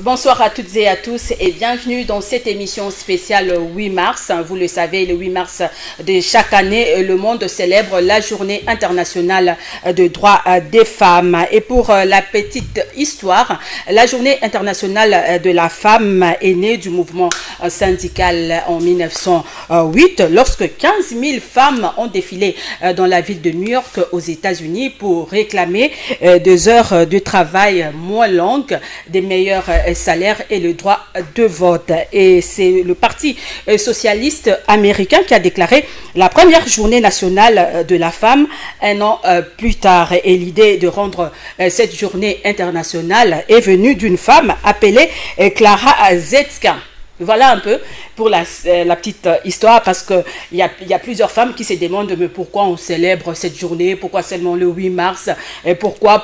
Bonsoir à toutes et à tous et bienvenue dans cette émission spéciale 8 mars. Vous le savez, le 8 mars de chaque année, le monde célèbre la journée internationale de droits des femmes. Et pour la petite histoire, la journée internationale de la femme est née du mouvement syndical en 1908 lorsque 15 000 femmes ont défilé dans la ville de New York aux États-Unis pour réclamer des heures de travail moins longues, des meilleurs salaires et le droit de vote. Et c'est le Parti socialiste américain qui a déclaré la première journée nationale de la femme un an plus tard. Et l'idée de rendre cette journée internationale est venue d'une femme appelée Clara Zetkin. Voilà un peu pour la petite histoire, parce qu'il y a plusieurs femmes qui se demandent mais pourquoi on célèbre cette journée, pourquoi seulement le 8 mars, et pourquoi.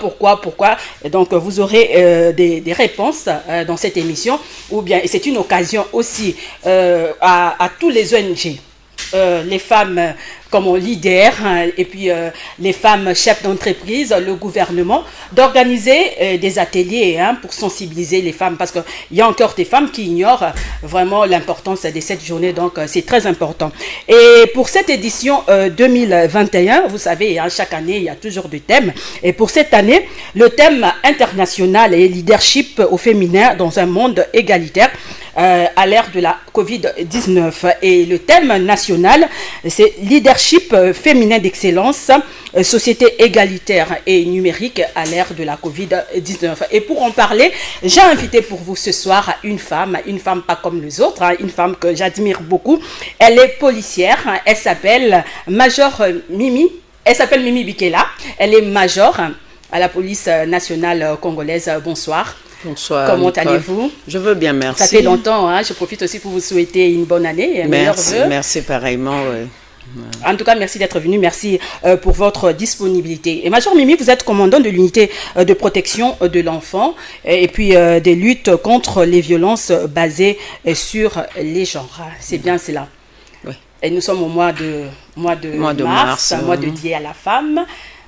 Et donc vous aurez des réponses dans cette émission, ou bien c'est une occasion aussi à tous les ONG. Les femmes comme leaders et puis les femmes chefs d'entreprise, le gouvernement, d'organiser des ateliers pour sensibiliser les femmes, parce qu'il y a encore des femmes qui ignorent vraiment l'importance de cette journée, donc c'est très important. Et pour cette édition 2021, vous savez, chaque année, il y a toujours des thèmes, et pour cette année, le thème international est leadership au féminin dans un monde égalitaire à l'ère de la Covid-19. Et le thème national, c'est leadership féminin d'excellence, société égalitaire et numérique à l'ère de la Covid-19. Et pour en parler, j'ai invité pour vous ce soir une femme pas comme les autres, une femme que j'admire beaucoup. Elle est policière, elle s'appelle Major Mimi, Mimi Bikela. Elle est major à la police nationale congolaise. Bonsoir. Bonsoir. Comment allez-vous? Je veux bien, merci. Ça fait longtemps, je profite aussi pour vous souhaiter une bonne année. Merci pareillement. Ouais. En tout cas, merci d'être venu, merci pour votre disponibilité. Et Major Mimi, vous êtes commandant de l'unité de protection de l'enfant et puis des luttes contre les violences basées sur les genres. C'est bien cela. Oui. Et nous sommes au mois de mars, mois dédié à la femme.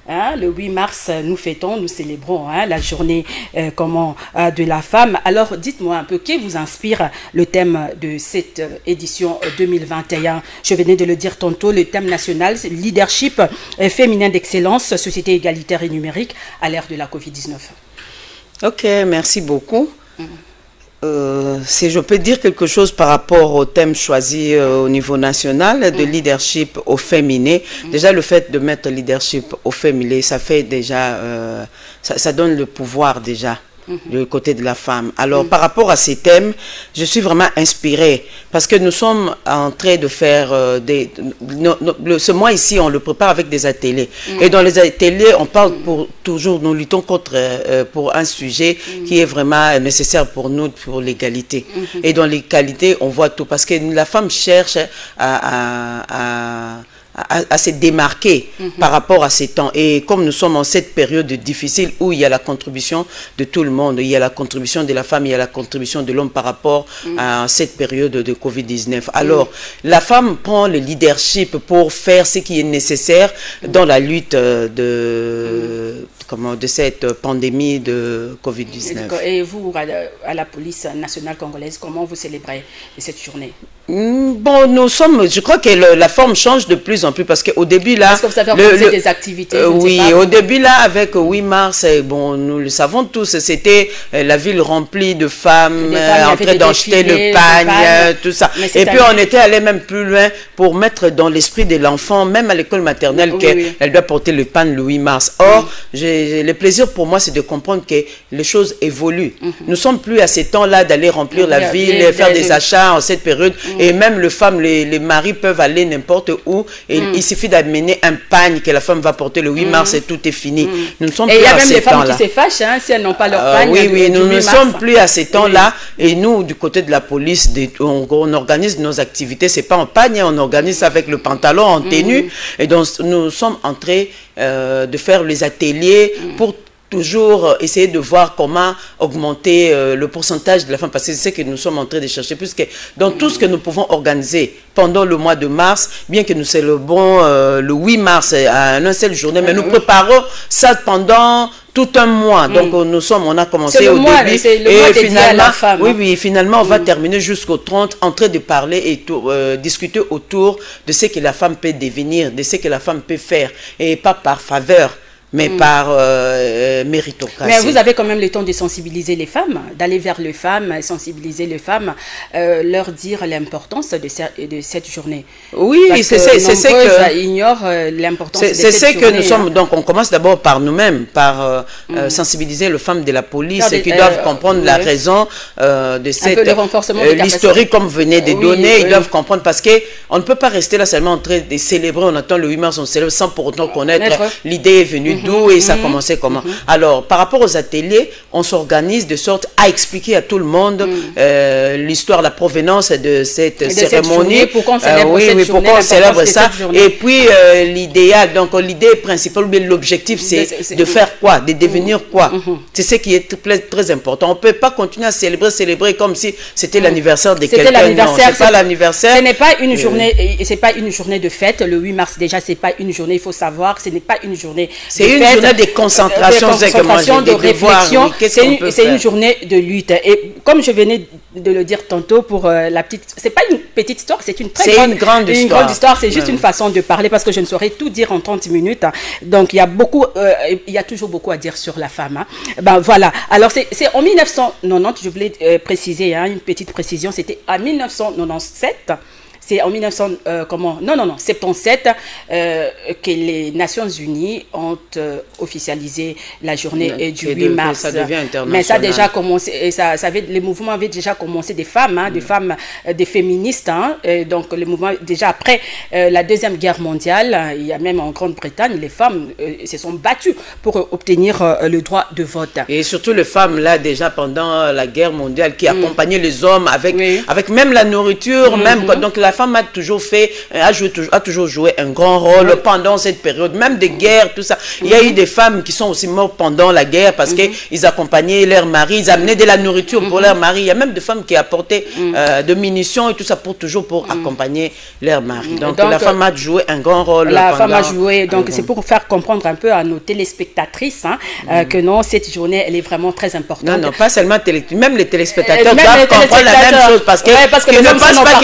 Le 8 mars, nous fêtons, nous célébrons la journée de la femme. Alors, dites-moi un peu, qui vous inspire le thème de cette édition 2021? Je venais de le dire tantôt, le thème national, c'est leadership féminin d'excellence, société égalitaire et numérique à l'ère de la Covid-19. Ok, merci beaucoup. Si je peux dire quelque chose par rapport au thème choisi au niveau national de leadership au féminin, déjà le fait de mettre leadership au féminin, ça fait déjà, ça donne le pouvoir déjà du côté de la femme. Alors par rapport à ces thèmes, je suis vraiment inspirée parce que nous sommes en train de faire ce mois ici, on le prépare avec des ateliers. Et dans les ateliers, on parle toujours, nous luttons pour un sujet qui est vraiment nécessaire pour nous, pour l'égalité. Et dans l'égalité, on voit tout parce que la femme cherche à se démarquer par rapport à ces temps. Et comme nous sommes en cette période difficile où il y a la contribution de tout le monde, il y a la contribution de la femme, il y a la contribution de l'homme par rapport à cette période de Covid-19. Alors, la femme prend le leadership pour faire ce qui est nécessaire dans la lutte de cette pandémie de Covid-19. Et vous, à la police nationale congolaise, comment vous célébrez cette journée? Bon, je crois que la forme change de plus en plus parce qu'au début là... Est-ce que vous avez organisé des activités? Oui, au début là, avec 8 mars, bon, nous le savons tous, c'était la ville remplie de femmes en train d'acheter le pagne, tout ça. Et puis on était allé même plus loin pour mettre dans l'esprit de l'enfant, même à l'école maternelle, qu'elle doit porter le pagne le 8 mars. Or, le plaisir pour moi, c'est de comprendre que les choses évoluent. Nous ne sommes plus à ces temps-là d'aller remplir la ville, faire des achats en cette période. Et même les femmes, les maris peuvent aller n'importe où. Et il suffit d'amener un pagne que la femme va porter le 8 mars et tout est fini. Nous ne sommes plus à ces temps-là. Et il y a même des femmes qui se fâchent si elles n'ont pas leur pagne. Oui, nous ne sommes plus à ces temps-là. Et nous, du côté de la police, on organise nos activités. Ce n'est pas en pagne, on organise avec le pantalon, en tenue. Et donc, nous sommes en train de faire les ateliers pour toujours essayer de voir comment augmenter le pourcentage de la femme, parce que c'est ce que nous sommes en train de chercher, puisque dans tout ce que nous pouvons organiser pendant le mois de mars, bien que nous célébrons le 8 mars à une seule journée, mais nous préparons ça pendant tout un mois. Donc on a commencé au début et finalement, finalement on va terminer jusqu'au 30 en train de parler et discuter autour de ce que la femme peut devenir, de ce que la femme peut faire, et pas par faveur, mais par méritocratie. Mais vous avez quand même le temps de sensibiliser les femmes, d'aller vers les femmes, sensibiliser les femmes, leur dire l'importance de cette journée. Oui, c'est ce que ignorent l'importance de cette journée. C'est ce que nous sommes. Donc on commence d'abord par nous-mêmes, par sensibiliser les femmes de la police qui doivent comprendre la raison de cette l'historique comme vous venez de donner. Ils doivent comprendre parce que on ne peut pas rester là seulement en train de célébrer. On attend le 8 mars, on célèbre sans pour autant connaître l'idée est venue d'où et ça a commencé comment. Alors, par rapport aux ateliers, on s'organise de sorte à expliquer à tout le monde l'histoire, la provenance de cette cérémonie. Pourquoi on célèbre ça. Et puis, l'idéal, donc l'idée principale, l'objectif, c'est de faire quoi, de devenir quoi. C'est ce qui est très important. On ne peut pas continuer à célébrer comme si c'était l'anniversaire de quelqu'un. Non, c'est pas l'anniversaire. Ce n'est pas une journée, c'est pas une journée de fête. Le 8 mars, déjà, c'est pas une journée, il faut savoir, ce n'est pas une journée. C'est une journée de concentration, de réflexion, c'est une journée de lutte. Et comme je venais de le dire tantôt pour la petite, c'est pas une petite histoire, c'est une très grande histoire. C'est juste une façon de parler parce que je ne saurais tout dire en 30 minutes. Donc il y a toujours beaucoup à dire sur la femme. Ben voilà. Alors c'est en 1990, je voulais préciser, une petite précision, c'était en 1997. C'est en 77 que les Nations Unies ont officialisé la journée du 8 mars. Ça devient international. Mais ça a déjà commencé, les mouvements avaient déjà commencé, des femmes, des féministes. Donc le mouvement, déjà après la Deuxième Guerre mondiale, il y a même en Grande-Bretagne, les femmes se sont battues pour obtenir le droit de vote. Et surtout les femmes, là, déjà pendant la guerre mondiale, qui accompagnaient les hommes avec même la nourriture, donc la femme a toujours joué un grand rôle pendant cette période, même des guerres, tout ça. Il y a eu des femmes qui sont aussi mortes pendant la guerre parce qu'ils accompagnaient leurs maris, ils amenaient de la nourriture pour leurs maris. Il y a même des femmes qui apportaient de munitions et tout ça pour accompagner leurs maris. Donc la femme a joué un grand rôle. La femme a joué, donc c'est pour faire comprendre un peu à nos téléspectatrices que non, cette journée, elle est vraiment très importante. Non, pas seulement même les téléspectateurs doivent comprendre la même chose parce qu'ils ne pensent pas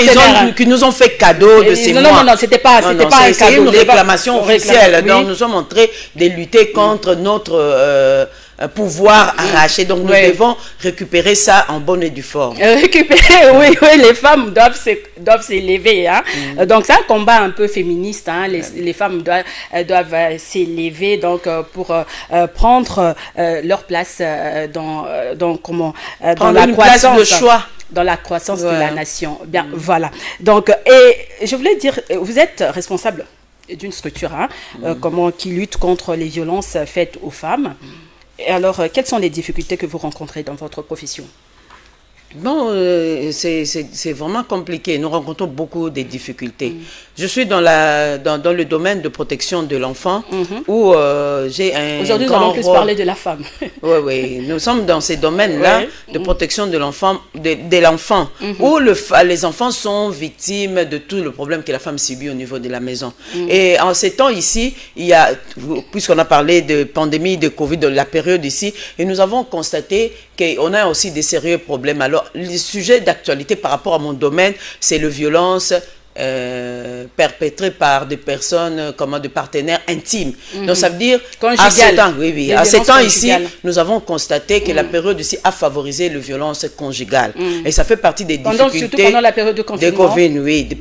qu'ils nous ont fait cadeau de ces mois. Non, c'était pas un cadeau. C'est une réclamation officielle. Donc nous sommes en train de lutter contre notre pouvoir arraché. Donc nous devons récupérer ça en bonne et due forme. Oui, les femmes doivent s'élever. Donc c'est un combat un peu féministe. Les femmes doivent s'élever donc pour prendre leur place dans la croissance de choix. Dans la croissance de la nation. Bien, voilà. Donc, et je voulais dire, vous êtes responsable d'une structure qui lutte contre les violences faites aux femmes. Et alors, quelles sont les difficultés que vous rencontrez dans votre profession? Bon, c'est vraiment compliqué. Nous rencontrons beaucoup de difficultés. Je suis dans le domaine de protection de l'enfant où j'ai un Aujourd'hui, nous allons plus parler de la femme. Oui. Nous sommes dans ces domaines-là de protection de l'enfant, où les enfants sont victimes de tout le problème que la femme subit au niveau de la maison. Et en ces temps ici, puisqu'on a parlé de pandémie, de Covid, de la période ici, et nous avons constaté qu'on a aussi des sérieux problèmes. Alors, le sujet d'actualité par rapport à mon domaine, c'est la violence perpétrés par des personnes, des partenaires intimes. Donc ça veut dire, à ces temps ici, nous avons constaté que la période ici a favorisé la violence conjugale. Et ça fait partie des difficultés. Surtout pendant la période de confinement.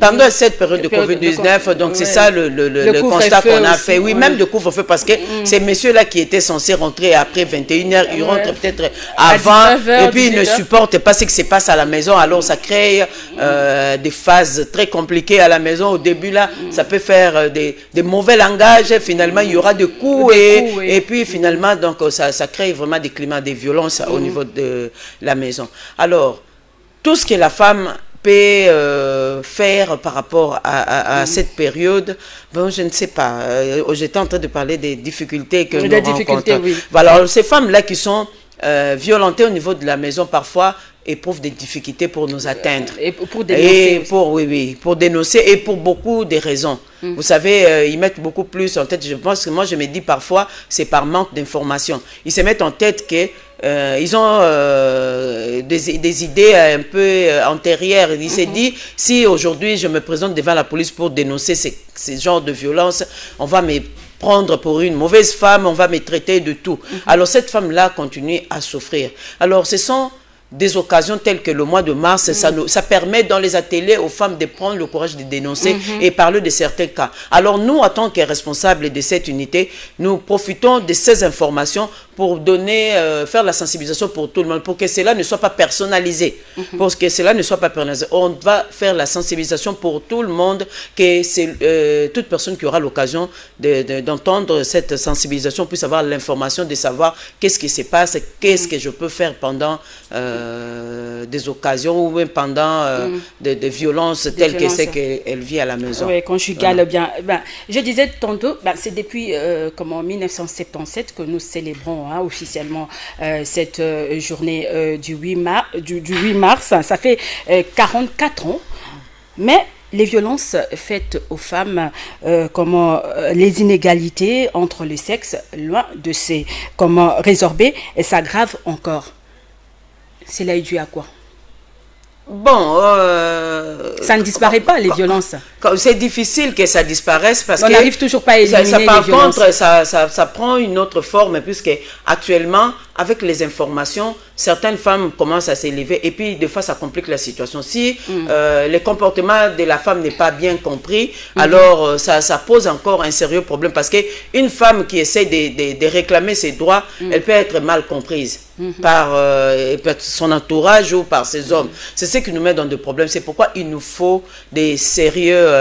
Pendant cette période de Covid-19, donc c'est ça le constat qu'on a fait. Oui, même de couvre-feu, parce que ces messieurs-là qui étaient censés rentrer après 21h, ils rentrent peut-être avant, et puis ils ne supportent pas ce qui se passe à la maison. Alors ça crée des phases très compliquées à la maison. Au début là, ça peut faire des mauvais langages, finalement il y aura des coups et puis finalement donc ça crée vraiment des climats de violence au niveau de la maison. Alors tout ce que la femme peut faire par rapport à cette période, bon, je ne sais pas. J'étais en train de parler des difficultés que nous rencontrons. Voilà, ces femmes là qui sont violentées au niveau de la maison, parfois éprouvent des difficultés pour nous atteindre. Et pour dénoncer. Pour dénoncer et pour beaucoup de raisons. Vous savez, ils mettent beaucoup plus en tête. Je pense que moi, je me dis parfois, c'est par manque d'information. Ils se mettent en tête que ils ont des idées un peu antérieures. Ils se disent, si aujourd'hui je me présente devant la police pour dénoncer ces genres de violences, on va me prendre pour une mauvaise femme, on va me traiter de tout. Alors cette femme-là continue à souffrir. Alors ce sont des occasions telles que le mois de mars, ça permet dans les ateliers aux femmes de prendre le courage de dénoncer et parler de certains cas. Alors nous, en tant que responsables de cette unité, nous profitons de ces informations pour donner, faire la sensibilisation pour tout le monde, pour que cela ne soit pas personnalisé. Pour que cela ne soit pas personnalisé. On va faire la sensibilisation pour tout le monde, que c'est toute personne qui aura l'occasion d'entendre cette sensibilisation puisse avoir l'information de savoir qu'est-ce qui se passe, qu'est-ce que je peux faire pendant des occasions ou même pendant des violences telles que c'est qu'elle vit à la maison. Oui, conjugale, bien. Je disais tantôt, c'est depuis en 1977 que nous célébrons officiellement cette journée du 8 mars. Ça fait 44 ans, mais les violences faites aux femmes, les inégalités entre les sexes, loin de se résorber, et s'aggravent encore. Cela est dû à quoi? Bon, ça ne disparaît pas, les violences. C'est difficile que ça disparaisse parce on n'arrive toujours pas à éliminer les violences. Par contre, ça prend une autre forme puisque actuellement, avec les informations, certaines femmes commencent à s'élever et puis des fois ça complique la situation. Si le comportement de la femme n'est pas bien compris, alors ça pose encore un sérieux problème parce qu'une femme qui essaie de réclamer ses droits, elle peut être mal comprise par son entourage ou par ses hommes. C'est ce qui nous met dans des problèmes. C'est pourquoi il nous faut des sérieuses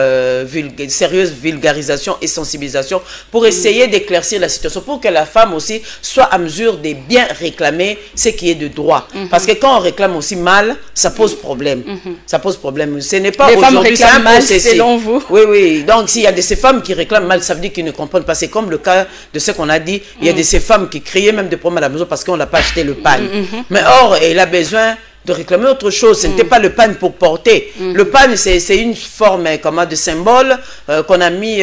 vulgarisations et sensibilisations pour essayer d'éclaircir la situation, pour que la femme aussi soit à mesure de bien réclamer ce qui est de droit. Parce que quand on réclame aussi mal, ça pose problème. Ça pose problème. Ce n'est pas aujourd'hui, c'est un processus. Selon vous. Oui, oui. Donc, s'il y a de ces femmes qui réclament mal, ça veut dire qu'ils ne comprennent pas. C'est comme le cas de ce qu'on a dit. Il y a de ces femmes qui criaient même des problèmes à la maison parce qu'on n'a pas acheté le pain. Mais or, elle a besoin de réclamer autre chose. Ce n'était pas le pan pour porter. Le pan, c'est une forme de symbole qu'on a mis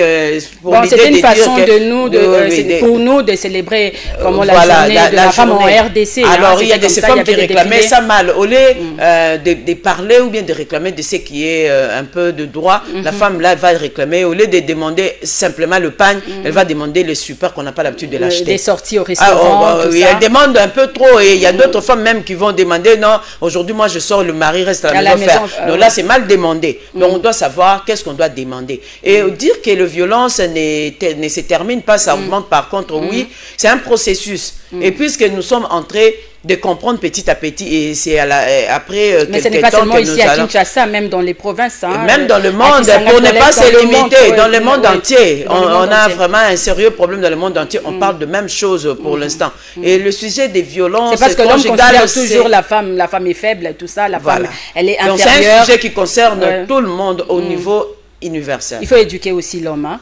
pour l'idée c'était une de façon dire que, de nous, pour nous de célébrer la journée de la femme en RDC. Alors, il y a des femmes qui réclamaient ça mal. Au lieu de parler ou bien de réclamer de ce qui est un peu de droit, la femme là va réclamer. Au lieu de demander simplement le pan, elle va demander le super qu'on n'a pas l'habitude de l'acheter. Des sorties au restaurant, tout ça. Elle demande un peu trop et il y a d'autres femmes même qui vont demander non. Aujourd'hui, moi, je sors, le mari reste à la maison. Donc là, c'est mal demandé. Donc, on doit savoir qu'est-ce qu'on doit demander. Et dire que la violence ne se termine pas, ça augmente par contre, oui, c'est un processus. Et puisque nous sommes entrés de comprendre petit à petit, et c'est après mais ce n'est pas seulement ici à Kinshasa, même dans les provinces. Même dans le monde, pour ne pas se limiter, dans le monde entier. On a vraiment un sérieux problème dans le monde entier. On parle de même chose pour l'instant. Et le sujet des violences c'est parce que l'homme considère toujours la femme est faible, tout ça, la femme, elle est inférieure. Donc c'est un sujet qui concerne tout le monde au niveau universel. Il faut éduquer aussi l'homme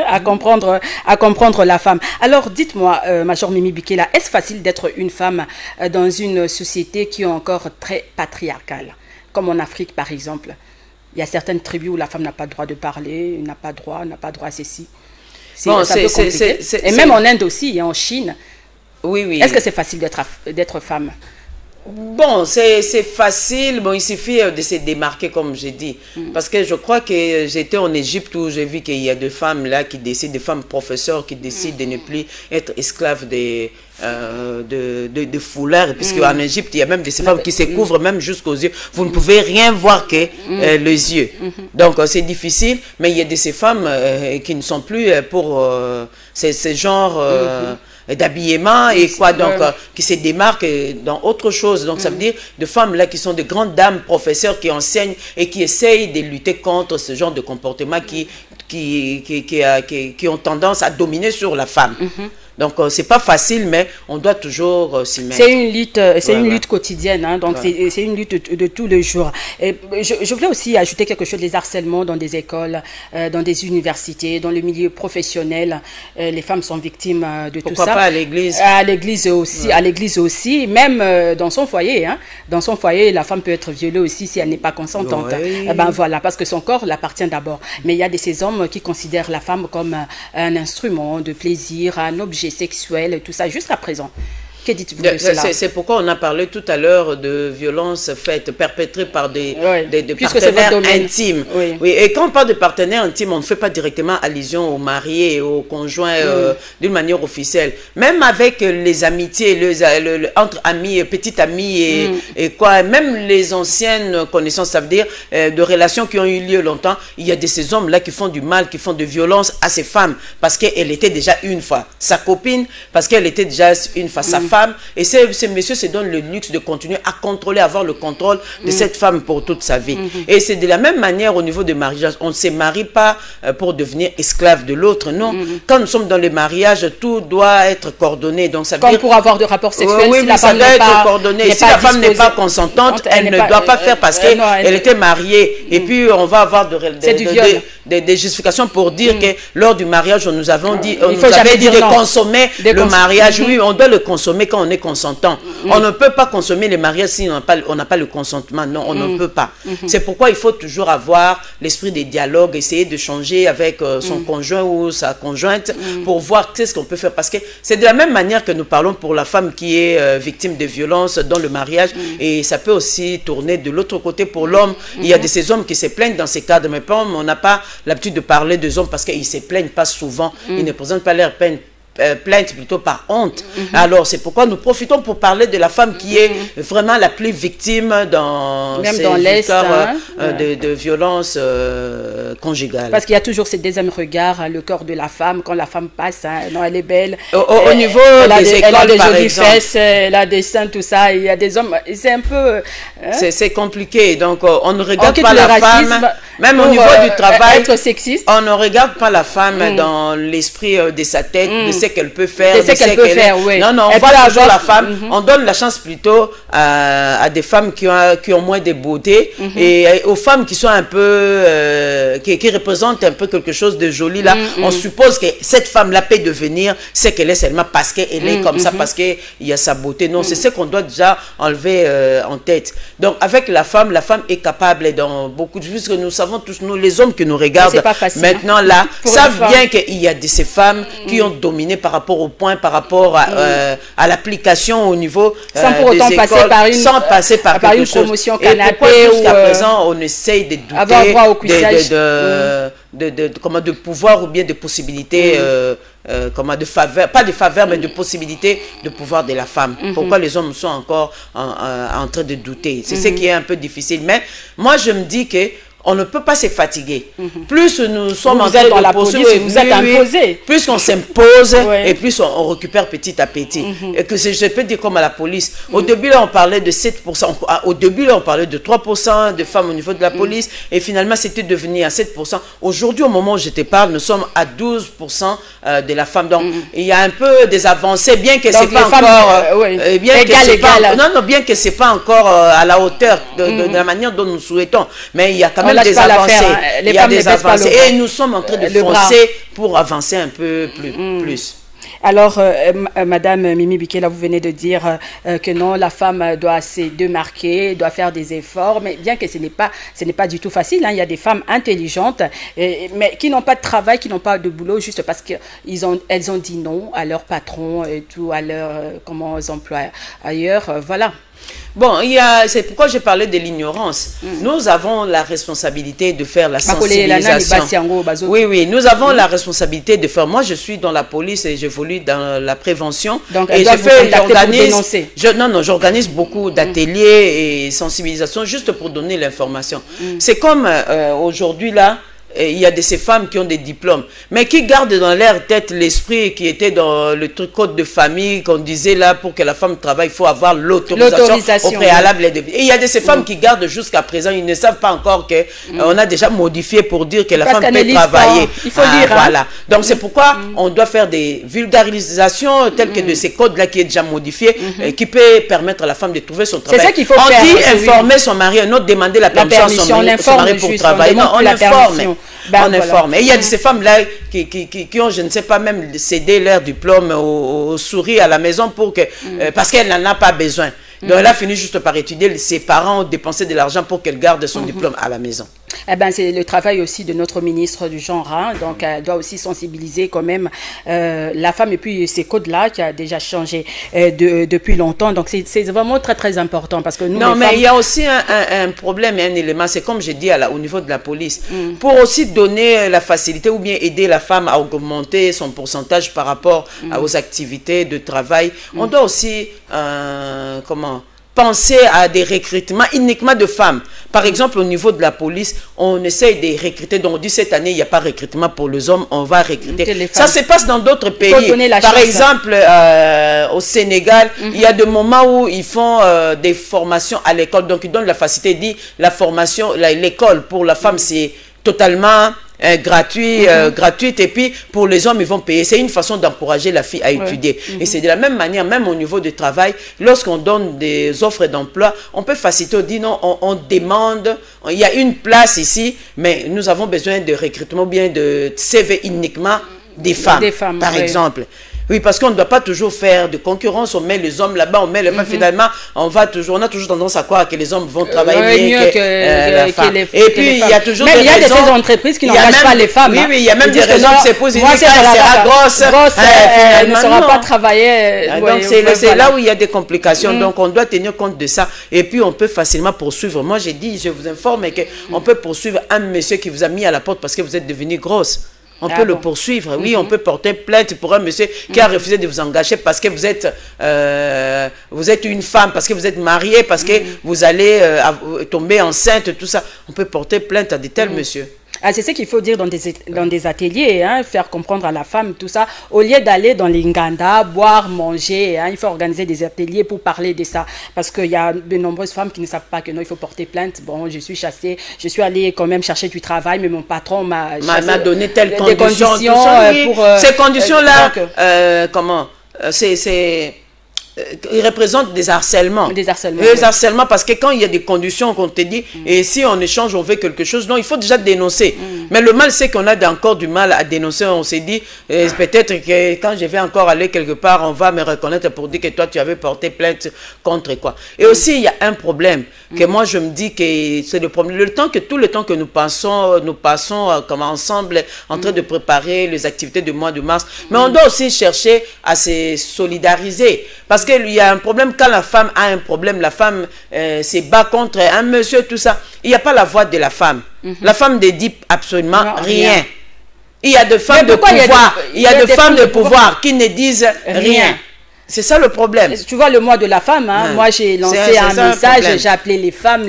à comprendre la femme. Alors dites-moi, Major Mimi Bikela, est-ce facile d'être une femme dans une société qui est encore très patriarcale, comme en Afrique par exemple? Il y a certaines tribus où la femme n'a pas le droit de parler, n'a pas droit à ceci. Bon, et même en Inde aussi, et en Chine. Oui, oui. Est-ce que c'est facile d'être femme? Bon, c'est facile. Bon, il suffit de se démarquer, comme j'ai dit. Parce que je crois que j'étais en Égypte où j'ai vu qu'il y a des femmes là qui décident, des femmes professeurs qui décident de ne plus être esclaves de foulards. Puisque en Égypte, il y a même de ces femmes qui se couvrent même jusqu'aux yeux. Vous ne pouvez rien voir que les yeux. Donc, c'est difficile. Mais il y a de ces femmes qui ne sont plus pour ce genre d'habillement et quoi, donc qui se démarquent dans autre chose. Donc ça veut dire de femmes là qui sont de grandes dames professeurs qui enseignent et qui essayent de lutter contre ce genre de comportement qui ont tendance à dominer sur la femme. Donc, c'est pas facile, mais on doit toujours s'y mettre. C'est une lutte, une lutte quotidienne, hein, donc c'est une lutte de tous les jours. Et je voulais aussi ajouter quelque chose, les harcèlements dans des écoles, dans des universités, dans le milieu professionnel. Les femmes sont victimes de tout ça. Pourquoi pas à l'église? À l'église aussi, à l'église aussi, même dans son foyer. Hein. Dans son foyer, la femme peut être violée aussi si elle n'est pas consentante. Eh ben voilà, parce que son corps l'appartient d'abord. Mais il y a ces hommes qui considèrent la femme comme un instrument de plaisir, un objet sexuel et tout ça jusqu'à présent. Que dites-vous de cela? C'est pourquoi on a parlé tout à l'heure de violences perpétrées par des partenaires intimes. Oui. Oui, et quand on parle de partenaires intimes, on ne fait pas directement allusion aux mariés et aux conjoints d'une manière officielle. Même avec les amitiés, entre amis, petites amies et quoi, même les anciennes connaissances, ça veut dire de relations qui ont eu lieu longtemps, il y a de ces hommes-là qui font du mal, qui font de violence à ces femmes parce qu'elle était déjà une fois sa copine, parce qu'elle était déjà une fois sa femme, et ces messieurs se donnent le luxe de continuer à contrôler, avoir le contrôle de cette femme pour toute sa vie. Et c'est de la même manière au niveau des mariages. On ne se marie pas pour devenir esclave de l'autre, non. Quand nous sommes dans les mariages, tout doit être coordonné. Donc ça veut dire... pour avoir de rapports sexuels, si la femme doit être coordonné. Si la femme n'est pas consentante, elle ne doit pas faire parce qu'elle était mariée. Et puis on va avoir des justifications pour dire que lors du mariage, on nous avait dit de consommer le mariage. Oui, on doit le consommer quand on est consentant. On ne peut pas consommer les mariages si on n'a pas le consentement. Non, on ne peut pas. C'est pourquoi il faut toujours avoir l'esprit des dialogues, essayer de changer avec son conjoint ou sa conjointe pour voir qu'est-ce qu'on peut faire. Parce que c'est de la même manière que nous parlons pour la femme qui est victime de violences dans le mariage, et ça peut aussi tourner de l'autre côté pour l'homme. Il y a de ces hommes qui se plaignent dans ces cadres, mais on n'a pas l'habitude de parler des hommes parce qu'ils ne se plaignent pas souvent. Ils ne présentent pas leur plainte plutôt par honte. Alors c'est pourquoi nous profitons pour parler de la femme qui est vraiment la plus victime dans ces histoires de violences conjugales. Parce qu'il y a toujours ce deuxième regard, le corps de la femme, quand la femme passe, non, elle est belle. Au niveau des écoles, elle a des par jolies exemple, fesses, elle a des seins, tout ça. Il y a des hommes, c'est un peu... c'est compliqué, donc on ne regarde pas la femme, même au niveau du travail, être sexiste. On ne regarde pas la femme dans l'esprit de sa tête, de ce qu'elle peut faire, de ce qu'elle peut faire, oui. Non, on voit toujours la femme, on donne la chance plutôt à des femmes qui ont moins de beauté, et aux femmes qui sont un peu, qui représentent un peu quelque chose de joli là, on suppose que cette femme-là peut devenir ce qu'elle est seulement parce qu'elle est comme ça, parce qu'il y a sa beauté. Non, c'est ce qu'on doit déjà enlever en tête. Donc avec la femme est capable dans beaucoup de choses que nous savons tous, nous les hommes qui nous regardent maintenant là, savent bien qu'il y a de ces femmes qui ont dominé par rapport au point, par rapport à l'application au niveau sans pour autant des écoles, passer par quelque une chose. promotion canapé. Et jusqu'à présent, on essaye de douter de pouvoir ou bien de possibilités, de faveur, pas de faveur, mais de possibilités de pouvoir de la femme. Pourquoi les hommes sont encore en train de douter? C'est ce qui est un peu difficile. Mais moi, je me dis que on ne peut pas se fatiguer. Plus nous sommes en train de poursuivre, vous êtes imposé. Plus qu'on s'impose et plus on récupère petit à petit. Et que je peux dire comme à la police. Au début, là, on parlait de 7%. Au début, là, on parlait de 3% de femmes au niveau de la police. Et finalement, c'était devenu à 7%. Aujourd'hui, au moment où je te parle, nous sommes à 12% de la femme. Donc, il y a un peu des avancées, bien que c'est pas encore... bien que c'est pas encore à la hauteur de la manière dont nous souhaitons. Mais il y a quand même des avancées. Il y a des avancées. Et nous sommes en train de foncer pour avancer un peu plus. Alors, Madame Mimi Bikela, vous venez de dire que non, la femme doit se démarquer, doit faire des efforts, mais bien que ce n'est pas du tout facile. Hein. Il y a des femmes intelligentes, mais qui n'ont pas de travail, qui n'ont pas de boulot, juste parce qu'elles ont dit non à leur patron et tout, à leur employeurs ailleurs. Voilà. Bon, c'est pourquoi j'ai parlé de l'ignorance. Nous avons la responsabilité de faire la sensibilisation. Oui, nous avons la responsabilité de faire. Moi, je suis dans la police et j'évolue dans la prévention. Donc, et j'organise beaucoup d'ateliers et sensibilisation juste pour donner l'information. C'est comme aujourd'hui là, il y a de ces femmes qui ont des diplômes, mais qui gardent dans leur tête l'esprit qui était dans le truc code de famille qu'on disait là, pour que la femme travaille, il faut avoir l'autorisation au préalable. Et il y a de ces femmes qui gardent jusqu'à présent, ils ne savent pas encore que on a déjà modifié pour dire que la femme peut travailler. Il faut lire. Voilà. Donc c'est pourquoi on doit faire des vulgarisations telles que de ces codes-là qui est déjà modifié, qui peut permettre à la femme de trouver son travail. C'est ça qu'il faut faire. On dit informer son mari, un autre demander la permission à son mari pour travailler. Non, on informe. On informe. Et il y a de ces femmes-là qui ont, je ne sais pas, même cédé leur diplôme aux souris à la maison pour que, parce qu'elle n'en a pas besoin. Donc elle a fini juste par étudier, ses parents ont dépensé de l'argent pour qu'elle garde son diplôme à la maison. Eh ben, c'est le travail aussi de notre ministre du genre, hein. Donc elle doit aussi sensibiliser quand même la femme, et puis ces codes-là qui a déjà changé depuis longtemps. Donc c'est vraiment très très important, parce que nous, non, mais femmes... il y a aussi un problème et un élément, c'est comme j'ai dit au niveau de la police, pour aussi donner la facilité ou bien aider la femme à augmenter son pourcentage par rapport aux activités de travail, on doit aussi penser à des recrutements uniquement de femmes. Par exemple, au niveau de la police, on essaye de recruter. Donc, on dit cette année, il n'y a pas de recrutement pour les hommes, on va recruter. Ça se passe dans d'autres pays. Par exemple, au Sénégal, il y a des moments où ils font des formations à l'école. Donc, ils donnent la facilité, dit la formation, l'école pour la femme, c'est totalement gratuite, et puis pour les hommes ils vont payer. C'est une façon d'encourager la fille à étudier. Et c'est de la même manière, même au niveau du travail, lorsqu'on donne des offres d'emploi, on peut faciliter, on dit non, on demande, il y a une place ici, mais nous avons besoin de recrutement, bien de CV uniquement des femmes, par exemple. Oui, parce qu'on ne doit pas toujours faire de concurrence. On met les hommes là-bas, on met les femmes. Finalement, on a toujours tendance à croire que les hommes vont travailler mieux que la femme. Et puis, il y a toujours des raisons. Il y a des entreprises qui n'engagent pas les femmes. Oui, il y a même des raisons qui s'éposent. Moi, elle sera grosse. Elle ne saura pas travailler. Donc, c'est là où il y a des complications. Donc, on doit tenir compte de ça. Et puis, on peut facilement poursuivre. Moi, j'ai dit, je vous informe qu'on peut poursuivre un monsieur qui vous a mis à la porte parce que vous êtes devenue grosse. On peut le poursuivre, oui, on peut porter plainte pour un monsieur qui a refusé de vous engager parce que vous êtes une femme, parce que vous êtes mariée, parce que vous allez tomber enceinte, tout ça. On peut porter plainte à de tels messieurs. Ah, c'est ce qu'il faut dire dans des ateliers, hein, faire comprendre à la femme tout ça. Au lieu d'aller dans les nganda, boire, manger, hein, il faut organiser des ateliers pour parler de ça. Parce qu'il y a de nombreuses femmes qui ne savent pas que non, il faut porter plainte. Bon, je suis chassée, je suis allée quand même chercher du travail, mais mon patron m'a donné telles conditions. Ces conditions-là, ils représentent des harcèlements. Des harcèlements, parce que quand il y a des conditions qu'on te dit, et si on échange, on veut quelque chose, non, il faut déjà dénoncer. Mais le mal, c'est qu'on a encore du mal à dénoncer. On s'est dit, peut-être que quand je vais encore aller quelque part, on va me reconnaître pour dire que toi, tu avais porté plainte contre quoi. Et aussi, il y a un problème, que moi, je me dis que c'est le problème. Tout le temps que nous passons comme ensemble, en train de préparer les activités du mois de mars, mais on doit aussi chercher à se solidariser. Parce qu'il y a un problème, quand la femme a un problème, la femme se bat contre un monsieur, tout ça. Il n'y a pas la voix de la femme. La femme ne dit absolument rien. Il y a des femmes de pouvoir, il y a des femmes de pouvoir qui ne disent rien. C'est ça le problème. Tu vois, le mois de la femme, hein, moi j'ai lancé un message, j'ai appelé les femmes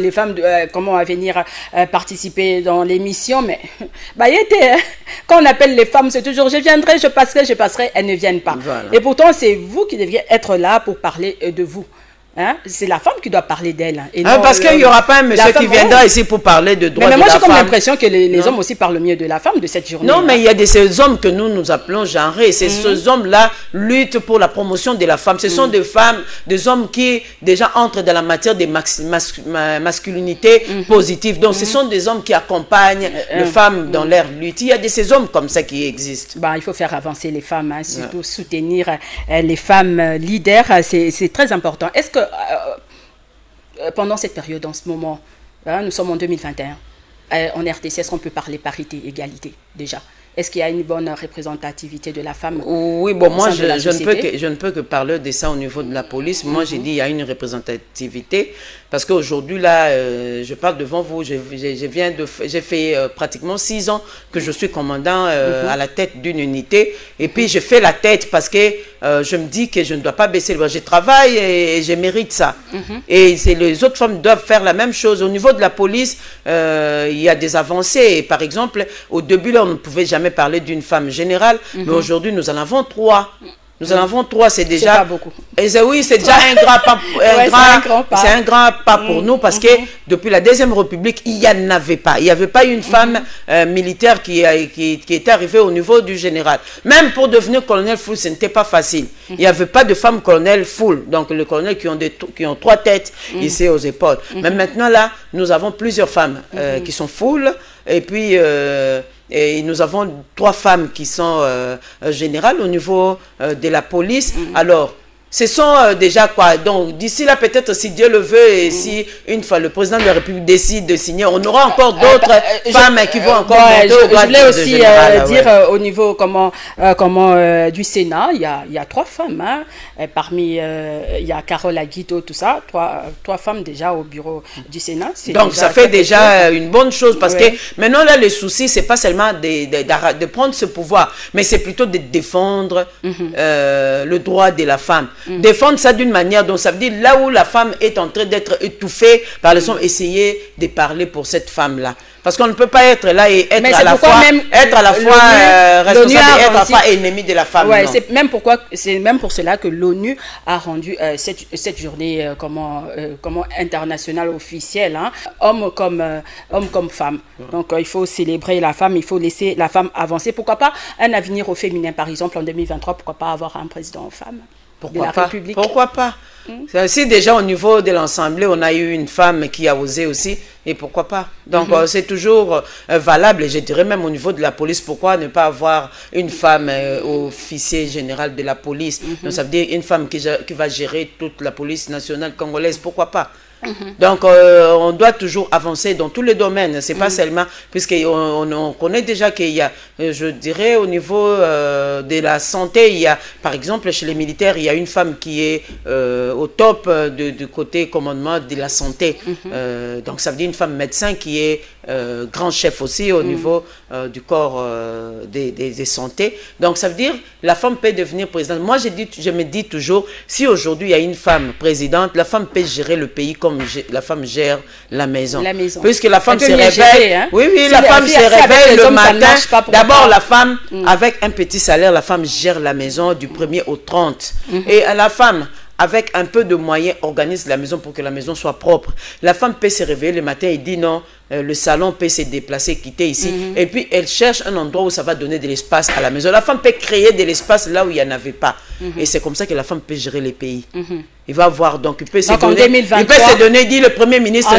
comment à venir participer dans l'émission, mais bah, quand on appelle les femmes, c'est toujours je viendrai, je passerai, elles ne viennent pas. Voilà. Et pourtant, c'est vous qui devriez être là pour parler de vous. Hein? C'est la femme qui doit parler d'elle. Parce qu'il n'y aura pas un monsieur qui viendra ici pour parler de droits de la femme. Mais moi, j'ai comme l'impression que les hommes aussi parlent mieux de la femme de cette journée. Non, mais il y a ces hommes que nous appelons genrés. Ces hommes-là luttent pour la promotion de la femme. Ce sont des femmes, des hommes qui déjà entrent dans la matière des masculinités positives. Donc, ce sont des hommes qui accompagnent les femmes dans leur lutte. Il y a ces hommes comme ça qui existent. Bah, il faut faire avancer les femmes, hein, surtout soutenir les femmes leaders. C'est très important. Est-ce que pendant cette période, en ce moment, hein, nous sommes en 2021, en RDC, est-ce qu'on peut parler parité, égalité déjà? Est-ce qu'il y a une bonne représentativité de la femme? Oui, bon, moi, je ne peux que parler de ça au niveau de la police. Moi, j'ai dit il y a une représentativité parce qu'aujourd'hui, là, je parle devant vous, j'ai fait pratiquement 6 ans que je suis commandant à la tête d'une unité. Et puis, je fais la tête parce que je me dis que je ne dois pas baisser le bras. Je travaille et je mérite ça. Et les autres femmes doivent faire la même chose. Au niveau de la police, il y a des avancées. Et par exemple, au début, là, on ne pouvait jamais parler d'une femme générale, mais aujourd'hui, nous en avons 3. Nous en avons 3, c'est déjà... pas beaucoup. Oui, c'est déjà un grand pas, c'est un grand pas pour nous parce que depuis la Deuxième République, il n'y en avait pas. Il n'y avait pas une femme militaire qui était arrivée au niveau du général. Même pour devenir colonel full, ce n'était pas facile. Il n'y avait pas de femmes colonel full. Donc, le colonel qui ont 3 têtes ici aux épaules. Mais maintenant, là, nous avons plusieurs femmes qui sont full. Et puis... et nous avons 3 femmes qui sont générales au niveau de la police. Alors, ce sont déjà quoi? Donc, d'ici là, peut-être, si Dieu le veut, et si une fois le président de la République décide de signer, on aura encore d'autres femmes qui vont encore monter au grade de général. Je voulais aussi dire au niveau du Sénat, il y a 3 femmes. Hein, parmi, il y a Carole Aguito, tout ça. 3 femmes déjà au bureau du Sénat. Donc, ça fait déjà une bonne chose parce que maintenant, là, le souci, c'est pas seulement de prendre ce pouvoir, mais c'est plutôt de défendre le droit de la femme. Défendre ça d'une manière dont ça veut dire là où la femme est en train d'être étouffée par les hommes, essayer de parler pour cette femme-là. Parce qu'on ne peut pas être là et être à la fois responsable et être à la fois ennemi de la femme. Ouais, c'est même pour cela que l'ONU a rendu cette journée internationale officielle, hein, homme comme femme. Donc il faut célébrer la femme, il faut laisser la femme avancer. Pourquoi pas un avenir au féminin, par exemple en 2023, pourquoi pas avoir un président femme? Pourquoi pas? Si déjà au niveau de l'Assemblée, on a eu une femme qui a osé aussi, et pourquoi pas? Donc c'est toujours valable, et je dirais même au niveau de la police, pourquoi ne pas avoir une femme officier général de la police? Donc ça veut dire une femme qui va gérer toute la police nationale congolaise, pourquoi pas? Donc, on doit toujours avancer dans tous les domaines. C'est pas seulement, puisqu'on connaît déjà qu'il y a, je dirais, au niveau de la santé, il y a, par exemple, chez les militaires, il y a une femme qui est au top du côté commandement de la santé. Donc, ça veut dire une femme médecin qui est grand chef aussi au niveau du corps des santé. Donc, ça veut dire la femme peut devenir présidente. Moi, je me dis toujours, si aujourd'hui il y a une femme présidente, la femme peut gérer le pays comme la femme gère la maison. Puisque la femme se réveille. Gérer, hein? Oui, la femme se réveille le matin. D'abord, la femme, avec un petit salaire, la femme gère la maison du 1er au 30. Et la femme, avec un peu de moyens, organise la maison pour que la maison soit propre. La femme peut se réveiller le matin et dit non, le salon peut se déplacer, quitter ici. Et puis, elle cherche un endroit où ça va donner de l'espace à la maison. La femme peut créer de l'espace là où il n'y en avait pas. Et c'est comme ça que la femme peut gérer les pays. Il va voir, donc il peut se donner, dit le Premier ministre,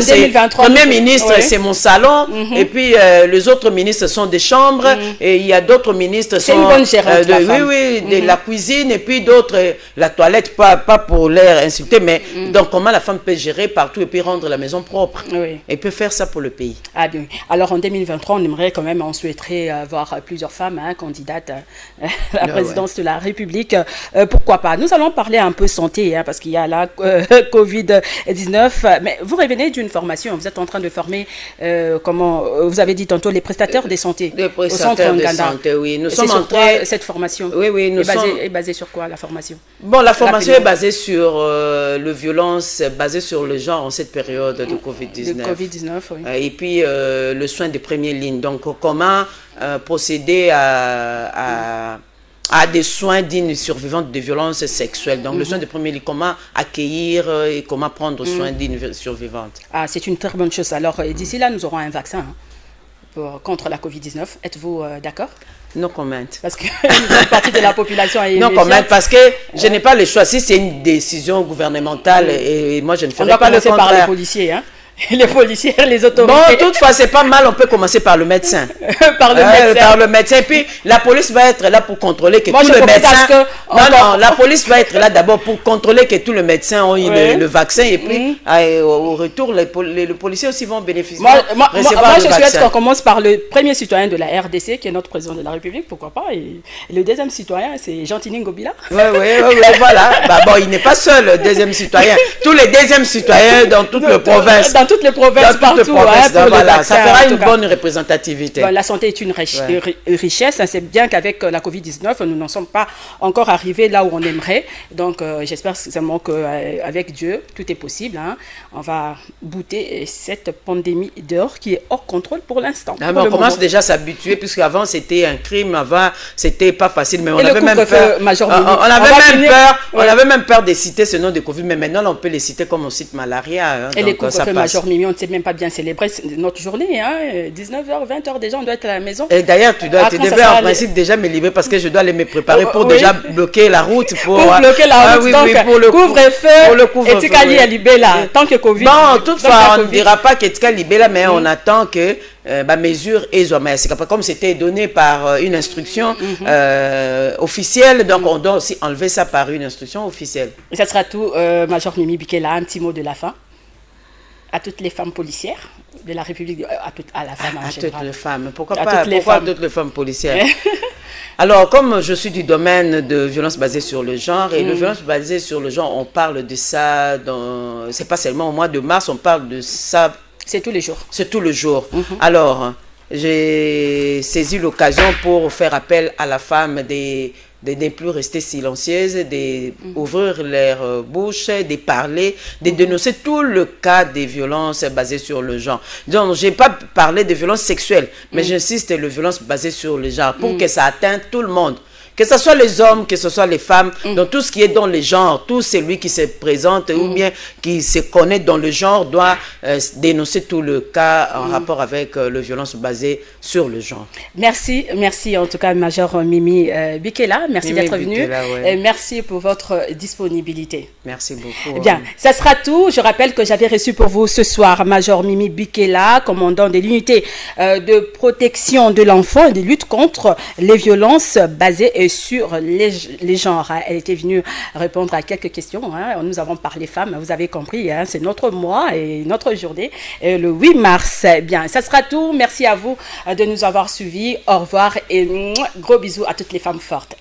c'est mon salon, et puis les autres ministres sont des chambres, et il y a d'autres ministres sont une bonne gérante, de la cuisine, et puis d'autres, la toilette, pas pour l'air insulté, mais donc comment la femme peut gérer partout et puis rendre la maison propre. Et peut faire ça pour le pays. Ah bien. Alors en 2023, on aimerait quand même, on souhaiterait avoir plusieurs femmes candidates à la présidence de la République. Pourquoi pas? Nous allons parler un peu santé, parce qu'il y a la Covid-19. Mais vous revenez d'une formation, vous êtes en train de former, vous avez dit tantôt, les prestataires de santé. Les prestataires de santé, oui. Nous sommes en train... cette formation est basée sur quoi, la formation? Bon, la formation est basée sur le violence, basée sur le genre en cette période de Covid-19. Et puis le soin de première ligne. Donc, comment procéder à des soins dignes survivantes de violences sexuelles. Donc, le soin de première ligne, comment accueillir et comment prendre soin d'une survivante. Ah, c'est une très bonne chose. Alors, d'ici là, nous aurons un vaccin contre la Covid-19. Êtes-vous d'accord? No comment. Parce que une partie de la population est... Non comment, parce que je n'ai pas le choix. Si c'est une décision gouvernementale, et moi je ne ferai pas le contraire. On doit commencer par les policiers, hein? les policiers, les autorités. Bon, toutefois, c'est pas mal, on peut commencer par le médecin. Par le médecin. Par le médecin. Et puis, la police va être là pour contrôler que tout le médecin... Non, la police va être là d'abord pour contrôler que tous les médecins ont eu le vaccin. Et puis, au retour, les policiers aussi vont bénéficier. Moi, je souhaite qu'on commence par le premier citoyen de la RDC, qui est notre président de la République, pourquoi pas. Et le deuxième citoyen, c'est Jean-Tini Ngobila. Oui, voilà. Bon, il n'est pas seul, le deuxième citoyen. Tous les deuxièmes citoyens dans toutes les provinces. Dans toutes les provinces, partout. Voilà, ça fera une bonne représentativité. Bon, la santé est une richesse. C'est bien qu'avec la COVID-19, nous n'en sommes pas encore arrivés là où on aimerait. Donc, j'espère sincèrement qu'avec Dieu, tout est possible. Hein. On va bouter cette pandémie dehors qui est hors contrôle pour l'instant. On commence déjà à s'habituer, puisqu'avant, c'était un crime. Avant, c'était pas facile. Mais on avait même peur. On avait même peur de citer ce nom de Covid. Mais maintenant, on peut les citer comme on cite malaria. Hein, et les couvre-feux Major Mimi, on ne sait même pas bien célébrer notre journée. Hein, 19h, 20h, déjà, on doit être à la maison. Et d'ailleurs, tu devais en principe déjà me libérer parce que je dois aller me préparer pour déjà bloquer la route. Pour bloquer la route. Donc, pour le couvre-feu. Et Tikali à Libella, tant que Covid. Bon, toutefois, on ne dira pas que Tikali Libella, mais on attend que mesure et comme c'était donné par une instruction officielle, donc on doit aussi enlever ça par une instruction officielle. Et ça sera tout, Major Mimi Bikela, un petit mot de la fin à toutes les femmes policières de la République, à la femme en général. À toutes les femmes, pourquoi toutes les femmes policières? Alors, comme je suis du domaine de violence basée sur le genre, et de violence basée sur le genre, on parle de ça, c'est pas seulement au mois de mars, on parle de ça. C'est tous les jours. C'est tous les jours. Alors, j'ai saisi l'occasion pour faire appel à la femme de ne plus rester silencieuse, d'ouvrir leur bouche, de parler, de dénoncer tout le cas des violences basées sur le genre. Donc, je n'ai pas parlé de violences sexuelles, mais j'insiste sur les violences basées sur le genre pour que ça atteigne tout le monde. Que ce soit les hommes, que ce soit les femmes, dans tout ce qui est dans le genre, tout celui qui se présente ou bien qui se connaît dans le genre doit dénoncer tout le cas en rapport avec les violences basées sur le genre. Merci en tout cas, Major Mimi Bikela. Merci d'être venu. Et merci pour votre disponibilité. Merci beaucoup. Bien, ça sera tout. Je rappelle que j'avais reçu pour vous ce soir Major Mimi Bikela, commandant de l'unité de protection de l'enfant et de lutte contre les violences basées sur les genres. Elle était venue répondre à quelques questions. Hein. Nous avons parlé femmes, vous avez compris, hein. C'est notre mois et notre journée, le 8 mars. Bien, ça sera tout. Merci à vous de nous avoir suivis. Au revoir et gros bisous à toutes les femmes fortes.